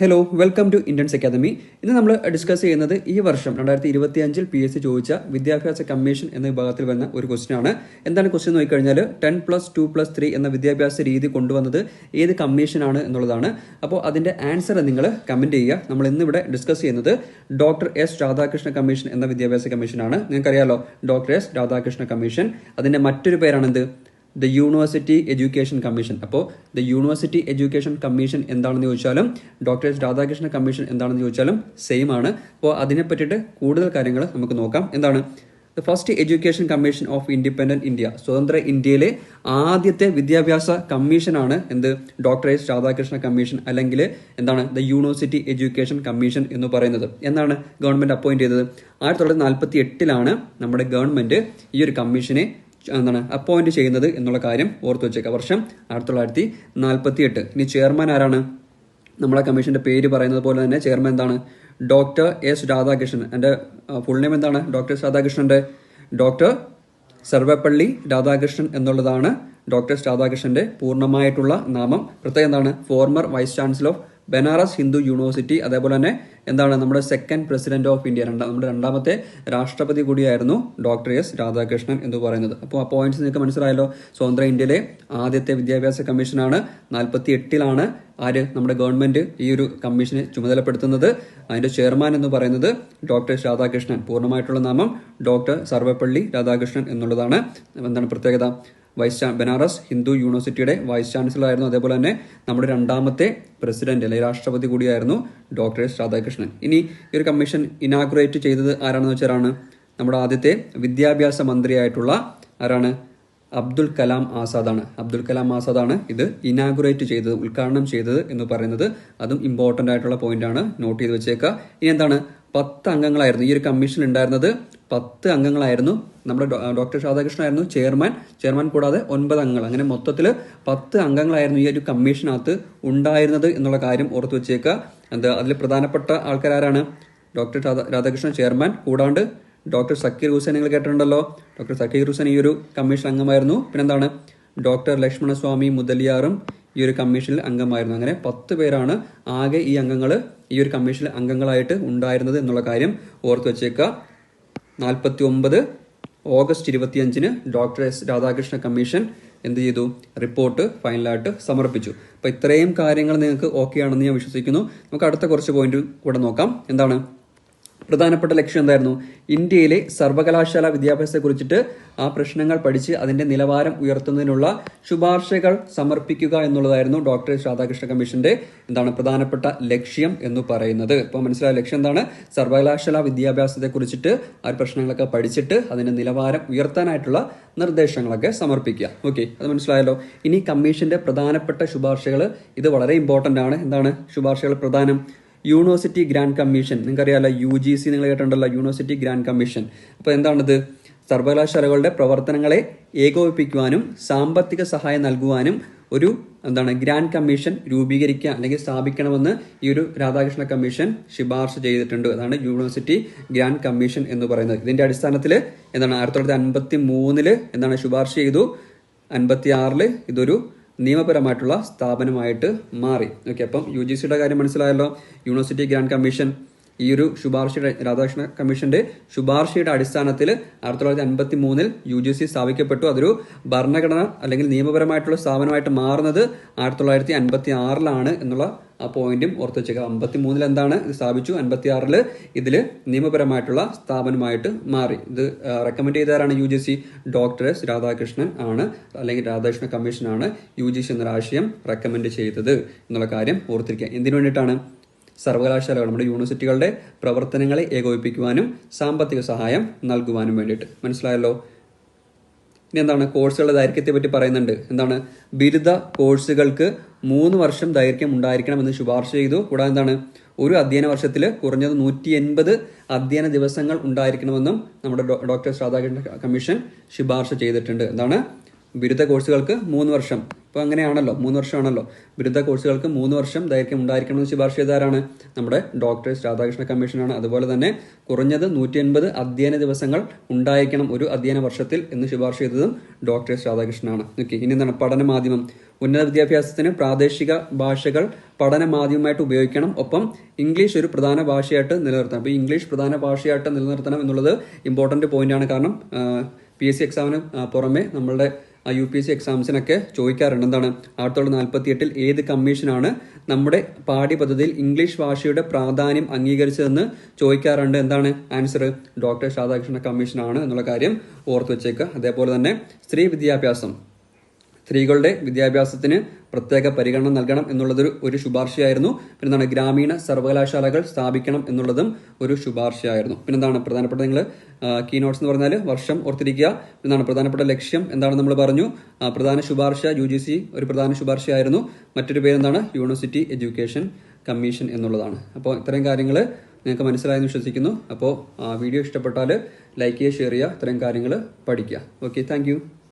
Hello, welcome to Indians academy. ഇന്ന് നമ്മൾ discuss ചെയ്യുന്നത് ഈ വർഷം 2025 PSC ചോദിച്ച വിദ്യാഭ്യാസ കമ്മീഷൻ എന്ന വിഭാഗത്തിൽ വരുന്ന ഒരു ക്വസ്റ്റ്യൻ ആണ്. എന്താണ് ക്വസ്റ്റ്യൻ നോക്കിക്കഴിഞ്ഞാൽ 10+2+3 എന്ന വിദ്യാഭ്യാസ രീതി കൊണ്ടുവന്നത് ഏത് കമ്മീഷനാണ് എന്നുള്ളതാണ്. അപ്പോൾ അതിൻ്റെ ആൻസർ നിങ്ങൾ കമൻറ്റ് ചെയ്യുക. നമ്മൾ ഇന്നിവിടെ ഡിസ്കസ് ചെയ്യുന്നത് ഡോക്ടർ എസ് രാധാകൃഷ്ണ കമ്മീഷൻ എന്ന വിദ്യാഭ്യാസ കമ്മീഷനാണ്. നിങ്ങൾക്കറിയാലോ ഡോക്ടർ എസ് രാധാകൃഷ്ണ കമ്മീഷൻ. അതിൻ്റെ മറ്റൊരു പേരാണെന്ത്? The university education commission. അപ്പോൾ ദ യൂണിവേഴ്സിറ്റി എഡ്യൂക്കേഷൻ കമ്മീഷൻ എന്താണെന്ന് ചോദിച്ചാലും ഡോക്ടർ എസ് രാധാകൃഷ്ണ കമ്മീഷൻ എന്താണെന്ന് ചോദിച്ചാലും സെയിം ആണ്. അപ്പോൾ അതിനെ പറ്റിയിട്ട് കൂടുതൽ കാര്യങ്ങൾ നമുക്ക് നോക്കാം. എന്താണ് the first education commission of independent India? സ്വതന്ത്ര ഇന്ത്യയിലെ ആദ്യത്തെ വിദ്യാഭ്യാസ കമ്മീഷനാണ് എന്ത്? ഡോക്ടർ എസ് രാധാകൃഷ്ണ കമ്മീഷൻ, അല്ലെങ്കിൽ എന്താണ് ദ യൂണിവേഴ്സിറ്റി എഡ്യൂക്കേഷൻ കമ്മീഷൻ എന്ന് പറയുന്നത്. എന്നാണ് ഗവൺമെന്റ് അപ്പോയിന്റ് ചെയ്തത്? 1948 നമ്മുടെ ഗവൺമെന്റ് ഈ ഒരു കമ്മീഷനെ അപ്പോയിന്റ് ചെയ്യുന്നത് എന്നുള്ള കാര്യം ഓർത്തു വെച്ചേക്കാം. വർഷം 1948. ഇനി ചെയർമാൻ ആരാണ്? നമ്മളെ കമ്മീഷന്റെ പേര് പറയുന്നത് പോലെ തന്നെ ചെയർമാൻ എന്താണ്? Doctor S Radhakrishnan. എൻ്റെ ഫുൾ നെയിം എന്താണ്? ഡോക്ടർ എസ് രാധാകൃഷ്ണന്റെ ഡോക്ടർ സർവപ്പള്ളി രാധാകൃഷ്ണൻ എന്നുള്ളതാണ് ഡോക്ടർ എസ് രാധാകൃഷ്ണന്റെ പൂർണ്ണമായിട്ടുള്ള നാമം. പ്രത്യേകം എന്താണ്? Former vice chancellor of Banaras Hindu University. അതേപോലെ തന്നെ എന്താണ്? നമ്മുടെ സെക്കൻഡ് പ്രസിഡന്റ് ഓഫ് ഇന്ത്യ, നമ്മുടെ രണ്ടാമത്തെ രാഷ്ട്രപതി കൂടിയായിരുന്നു ഡോക്ടർ എസ് രാധാകൃഷ്ണൻ എന്ന് പറയുന്നത്. അപ്പോൾ ആ പോയിന്റ്സ് നിങ്ങൾക്ക് മനസ്സിലായല്ലോ. സ്വതന്ത്ര ഇന്ത്യയിലെ ആദ്യത്തെ വിദ്യാഭ്യാസ കമ്മീഷനാണ്. 1948 ആര്? നമ്മുടെ ഗവൺമെന്റ് ഈ ഒരു കമ്മീഷനെ ചുമതലപ്പെടുത്തുന്നത്. അതിന്റെ ചെയർമാൻ എന്ന് പറയുന്നത് ഡോക്ടർ എസ് രാധാകൃഷ്ണൻ. പൂർണ്ണമായിട്ടുള്ള നാമം ഡോക്ടർ സർവപ്പള്ളി രാധാകൃഷ്ണൻ എന്നുള്ളതാണ്. എന്താണ് പ്രത്യേകത? ബനാറസ് ഹിന്ദു യൂണിവേഴ്സിറ്റിയുടെ വൈസ് ചാൻസലർ ആയിരുന്നു. അതേപോലെ തന്നെ നമ്മുടെ രണ്ടാമത്തെ പ്രസിഡന്റ് അല്ലെങ്കിൽ രാഷ്ട്രപതി കൂടിയായിരുന്നു ഡോക്ടർ എസ് രാധാകൃഷ്ണൻ. ഇനി ഈ ഒരു കമ്മീഷൻ ഇനാഗുറേറ്റ് ചെയ്തത് ആരാണെന്ന് വെച്ചാലാണ് നമ്മുടെ ആദ്യത്തെ വിദ്യാഭ്യാസ മന്ത്രിയായിട്ടുള്ള ആരാണ്? അബ്ദുൽ കലാം ആസാദാണ്. അബ്ദുൽ കലാം ആസാദാണ് ഇത് ഇനാഗുറേറ്റ് ചെയ്തത്, ഉദ്ഘാടനം ചെയ്തത് എന്ന് പറയുന്നത്. അതും ഇമ്പോർട്ടൻ്റ് ആയിട്ടുള്ള പോയിന്റ് ആണ്, നോട്ട് ചെയ്ത് വെച്ചേക്കുക. ഇനി എന്താണ്? 10 അംഗങ്ങളായിരുന്നു ഈ ഒരു കമ്മീഷനിൽ ഉണ്ടായിരുന്നത്. 10 അംഗങ്ങളായിരുന്നു. നമ്മുടെ ഡോക്ടർ രാധാകൃഷ്ണൻ ആയിരുന്നു ചെയർമാൻ കൂടാതെ 9 അംഗങ്ങൾ. അങ്ങനെ മൊത്തത്തിൽ 10 അംഗങ്ങളായിരുന്നു ഈ ഒരു കമ്മീഷനകത്ത് ഉണ്ടായിരുന്നത് എന്നുള്ള കാര്യം ഓർത്തു വെച്ചേക്കുക. അതിൽ പ്രധാനപ്പെട്ട ആൾക്കാരാണ്? ഡോക്ടർ രാധാകൃഷ്ണൻ ചെയർമാൻ, കൂടാണ്ട് ഡോക്ടർ സക്കീർ ഹുസൈൻ നിങ്ങൾ കേട്ടിട്ടുണ്ടല്ലോ. ഡോക്ടർ സക്കീർ ഹുസൈൻ ഈ ഒരു കമ്മീഷൻ അംഗമായിരുന്നു. പിന്നെന്താണ്? ഡോക്ടർ ലക്ഷ്മണസ്വാമി മുതലിയാറും ഈ ഒരു കമ്മീഷനിൽ അംഗമായിരുന്നു. അങ്ങനെ 10 പേരാണ് ആകെ ഈ അംഗങ്ങൾ ഈ ഒരു കമ്മീഷനിൽ അംഗങ്ങളായിട്ട് ഉണ്ടായിരുന്നത് എന്നുള്ള കാര്യം ഓർത്തു വെച്ചേക്കുക. 49 August 25 doctor S Radhakrishna commission എന്ത് ചെയ്തു? റിപ്പോർട്ട് ഫൈനലായിട്ട് സമർപ്പിച്ചു. അപ്പോൾ ഇത്രയും കാര്യങ്ങൾ നിങ്ങൾക്ക് ഓക്കെ ആണെന്ന് ഞാൻ വിശ്വസിക്കുന്നു. നമുക്ക് അടുത്ത കുറച്ച് പോയിന്റ് കൂടെ നോക്കാം. എന്താണ് പ്രധാനപ്പെട്ട ലക്ഷ്യം? എന്തായിരുന്നു? ഇന്ത്യയിലെ സർവകലാശാല വിദ്യാഭ്യാസത്തെ കുറിച്ചിട്ട് ആ പ്രശ്നങ്ങൾ പഠിച്ച് അതിന്റെ നിലവാരം ഉയർത്തുന്നതിനുള്ള ശുപാർശകൾ സമർപ്പിക്കുക എന്നുള്ളതായിരുന്നു ഡോക്ടർ എസ് രാധാകൃഷ്ണ കമ്മീഷന്റെ എന്താണ് പ്രധാനപ്പെട്ട ലക്ഷ്യം എന്ന് പറയുന്നത്. ഇപ്പോൾ മനസ്സിലായ ലക്ഷ്യം എന്താണ്? സർവകലാശാല വിദ്യാഭ്യാസത്തെ കുറിച്ചിട്ട് ആ പ്രശ്നങ്ങളൊക്കെ പഠിച്ചിട്ട് അതിന്റെ നിലവാരം ഉയർത്താനായിട്ടുള്ള നിർദ്ദേശങ്ങളൊക്കെ സമർപ്പിക്കുക. ഓക്കെ, അത് മനസ്സിലായല്ലോ. ഇനി കമ്മീഷന്റെ പ്രധാനപ്പെട്ട ശുപാർശകൾ, ഇത് വളരെ ഇമ്പോർട്ടന്റ് ആണ്. എന്താണ് ശുപാർശകൾ? പ്രധാനം യൂണിവേഴ്സിറ്റി ഗ്രാൻഡ് കമ്മീഷൻ. നിങ്ങൾക്കറിയാലോ UGC നിങ്ങൾ കേട്ടിട്ടുണ്ടല്ലോ, യൂണിവേഴ്സിറ്റി ഗ്രാൻഡ് കമ്മീഷൻ. അപ്പോൾ എന്താണിത്? സർവകലാശാലകളുടെ പ്രവർത്തനങ്ങളെ ഏകോപിപ്പിക്കുവാനും സാമ്പത്തിക സഹായം നൽകുവാനും ഒരു ഗ്രാൻഡ് കമ്മീഷൻ രൂപീകരിക്കുക അല്ലെങ്കിൽ സ്ഥാപിക്കണമെന്ന് ഈ ഒരു രാധാകൃഷ്ണ കമ്മീഷൻ ശുപാർശ ചെയ്തിട്ടുണ്ട്. അതാണ് യൂണിവേഴ്സിറ്റി ഗ്രാൻഡ് കമ്മീഷൻ എന്ന് പറയുന്നത്. ഇതിന്റെ അടിസ്ഥാനത്തിൽ 1953 ശുപാർശ ചെയ്തു. 56 ഇതൊരു നിയമപരമായിട്ടുള്ള സ്ഥാപനമായിട്ട് മാറി. ഓക്കെ, അപ്പം UGCയുടെ കാര്യം മനസ്സിലായല്ലോ. യൂണിവേഴ്സിറ്റി ഗ്രാൻഡ് കമ്മീഷൻ ഈ ഒരു ശുപാർശയുടെ രാധാകൃഷ്ണ കമ്മീഷന്റെ ശുപാർശയുടെ അടിസ്ഥാനത്തിൽ 1953 UGC സ്ഥാപിക്കപ്പെട്ടു. അതൊരു ഭരണഘടന അല്ലെങ്കിൽ നിയമപരമായിട്ടുള്ള സ്ഥാപനമായിട്ട് മാറുന്നത് 1956 എന്നുള്ള ആ പോയിന്റും ഓർത്ത് വെച്ചേക്കുക. 53 എന്താണ് ഇത് സ്ഥാപിച്ചു, 56 ഇതിൽ നിയമപരമായിട്ടുള്ള സ്ഥാപനമായിട്ട് മാറി. ഇത് റെക്കമെൻഡ് ചെയ്തവരാണ് UGC? ഡോക്ടർ എസ് രാധാകൃഷ്ണൻ ആണ്, അല്ലെങ്കിൽ രാധാകൃഷ്ണ കമ്മീഷനാണ് UGC എന്നൊരു ആശയം റെക്കമെൻഡ് ചെയ്തത് എന്നുള്ള കാര്യം ഓർത്തിരിക്കുക. എന്തിനു വേണ്ടിയിട്ടാണ്? സർവകലാശാലകൾ, നമ്മുടെ യൂണിവേഴ്സിറ്റികളുടെ പ്രവർത്തനങ്ങളെ ഏകോപിപ്പിക്കുവാനും സാമ്പത്തിക സഹായം നൽകുവാനും വേണ്ടിയിട്ട്. മനസ്സിലായല്ലോ. ഇനി എന്താണ്? കോഴ്സുകളുടെ ദൈർഘ്യത്തെ പറ്റി പറയുന്നുണ്ട്. എന്താണ്? ബിരുദ കോഴ്സുകൾക്ക് 3 വർഷം ദൈർഘ്യം ഉണ്ടായിരിക്കണമെന്ന് ശുപാർശ ചെയ്തു. കൂടാതെ എന്താണ്? ഒരു അധ്യയന വർഷത്തിൽ കുറഞ്ഞത് 180 അധ്യയന ദിവസങ്ങൾ ഉണ്ടായിരിക്കണമെന്നും നമ്മുടെ ഡോക്ടർ രാധാകൃഷ്ണ കമ്മീഷൻ ശുപാർശ ചെയ്തിട്ടുണ്ട്. എന്താണ്? ബിരുദ കോഴ്സുകൾക്ക് 3 വർഷം. ഇപ്പോൾ അങ്ങനെയാണല്ലോ, 3 വർഷമാണല്ലോ. ബിരുദ കോഴ്സുകൾക്ക് 3 വർഷം ദൈർഘ്യം ഉണ്ടായിരിക്കണമെന്ന് ശുപാർശ ചെയ്താരാണ്? നമ്മുടെ ഡോക്ടർ എസ് രാധാകൃഷ്ണ കമ്മീഷനാണ്. അതുപോലെ തന്നെ കുറഞ്ഞത് 180 അധ്യയന ദിവസങ്ങൾ ഉണ്ടായിരിക്കണം ഒരു അധ്യയന വർഷത്തിൽ എന്ന് ശുപാർശ ചെയ്തതും ഡോക്ടർ എസ് രാധാകൃഷ്ണനാണ്. ഓക്കെ, ഇനി എന്താണ്? പഠന മാധ്യമം. ഉന്നത വിദ്യാഭ്യാസത്തിന് പ്രാദേശിക ഭാഷകൾ പഠന മാധ്യമമായിട്ട് ഉപയോഗിക്കണം. ഒപ്പം ഇംഗ്ലീഷ് ഒരു പ്രധാന ഭാഷയായിട്ട് നിലനിർത്തണം. അപ്പോൾ ഇംഗ്ലീഷ് പ്രധാന ഭാഷയായിട്ട് നിലനിർത്തണം എന്നുള്ളത് ഇമ്പോർട്ടന്റ് പോയിന്റ് ആണ്. കാരണം PSC എക്സാമിന് പുറമെ നമ്മളുടെ UPSC എക്സാംസിനൊക്കെ ചോദിക്കാറുണ്ട്. എന്താണ് 1948 ഏത് കമ്മീഷനാണ് നമ്മുടെ പാഠ്യപദ്ധതിയിൽ ഇംഗ്ലീഷ് ഭാഷയുടെ പ്രാധാന്യം അംഗീകരിച്ചതെന്ന് ചോദിക്കാറുണ്ട്. എന്താണ് ആൻസർ? ഡോക്ടർ രാധാകൃഷ്ണ കമ്മീഷനാണ് എന്നുള്ള കാര്യം ഓർത്ത് വെച്ചേക്കുക. അതേപോലെ തന്നെ സ്ത്രീകളുടെ വിദ്യാഭ്യാസത്തിന് പ്രത്യേക പരിഗണന നൽകണം എന്നുള്ളത് ഒരു ശുപാർശയായിരുന്നു. പിന്നെന്താണ് ഗ്രാമീണ സർവകലാശാലകൾ സ്ഥാപിക്കണം എന്നുള്ളതും ഒരു ശുപാർശയായിരുന്നു. പിന്നെന്താണ് പ്രധാനപ്പെട്ട നിങ്ങൾ കീ നോട്ട്സ് എന്ന് പറഞ്ഞാൽ വർഷം ഓർത്തിരിക്കുക. എന്താണ് പ്രധാനപ്പെട്ട ലക്ഷ്യം എന്താണ് നമ്മൾ പറഞ്ഞു. പ്രധാന ശുപാർശ UGC ഒരു പ്രധാന ശുപാർശയായിരുന്നു. മറ്റൊരു പേരെന്താണ് യൂണിവേഴ്സിറ്റി എഡ്യൂക്കേഷൻ കമ്മീഷൻ എന്നുള്ളതാണ്. അപ്പോൾ ഇത്രയും കാര്യങ്ങൾ നിങ്ങൾക്ക് മനസ്സിലായെന്ന് വിശ്വസിക്കുന്നു. അപ്പോൾ വീഡിയോ ഇഷ്ടപ്പെട്ടാൽ ലൈക്ക് ചെയ്യുക, ഷെയർ ചെയ്യുക, ഇത്രയും കാര്യങ്ങൾ പഠിക്കുക. Okay, thank